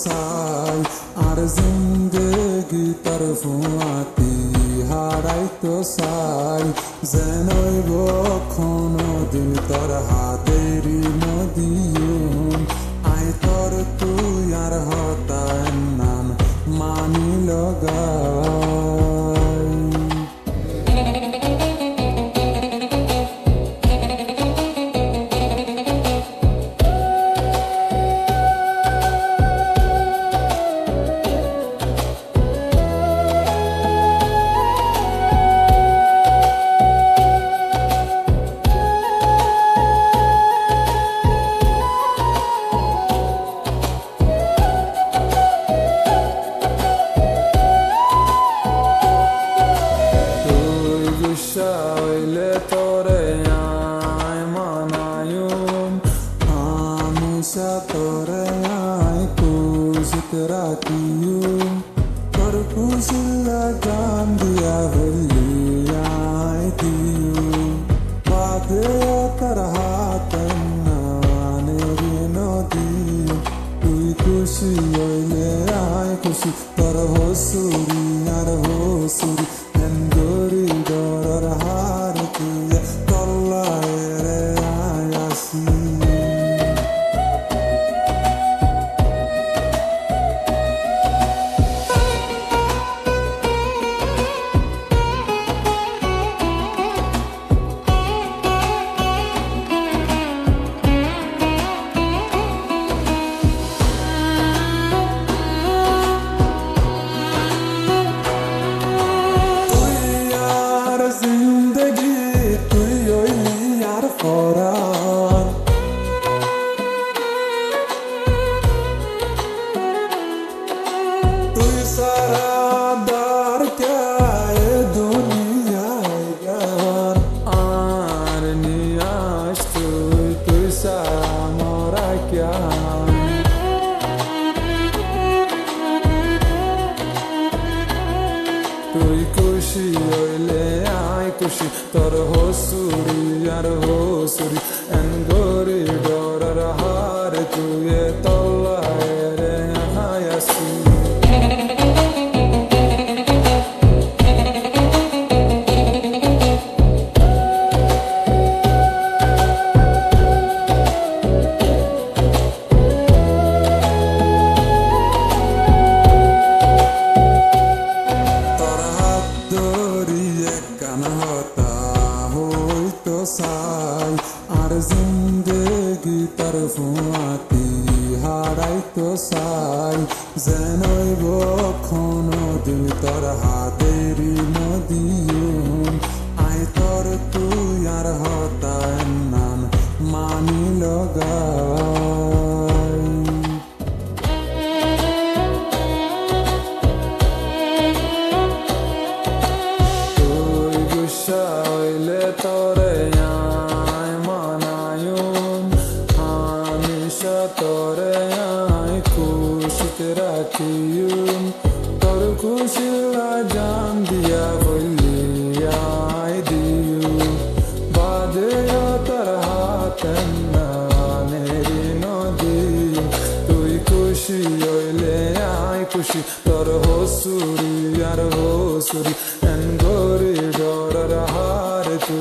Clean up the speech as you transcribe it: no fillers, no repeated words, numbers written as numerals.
চাই আর জিন্দেগি তরফুয়াতি হারাইতো চাই যেনই কোনো দিন তোর হাতেরি নদীম আই তোর তুই আর হতায় নাম মানি লগাই Şöyle toreyay manayum Hamisha toreyay kuzit rakiyum Tor kuzilla jaan diya veliyay diyum Baade tarhatan naneri nodiyum Tui kushi oile ay kushi Tor hosuri ar hosuri Engori dorar har tuye tollayere ayasi Koran Tuy saradar kya duniya gar Ar niyash tuy samara kya Tuy kushi oile ay kushi tor hosuri ar hosuri engori dorar har tuye tollayere hayasi tor hat doriye kan hota hoyto চাই আর জিন্দেগি তরফুয়াতি হারাইতো চাই যেনই কোনো দিন তোর হাতেরি Nadeem I তোর তুই আর হতায় নাম মানি লগাই তুই গুসা হইলে তোরে toreyay kushit rakiyum tor kushilla jaan diya veliyay diyum baade tarhatan naneri nodiyum tui kushi oile ay kushi tor hosuri ar hosuri engori dorar har tu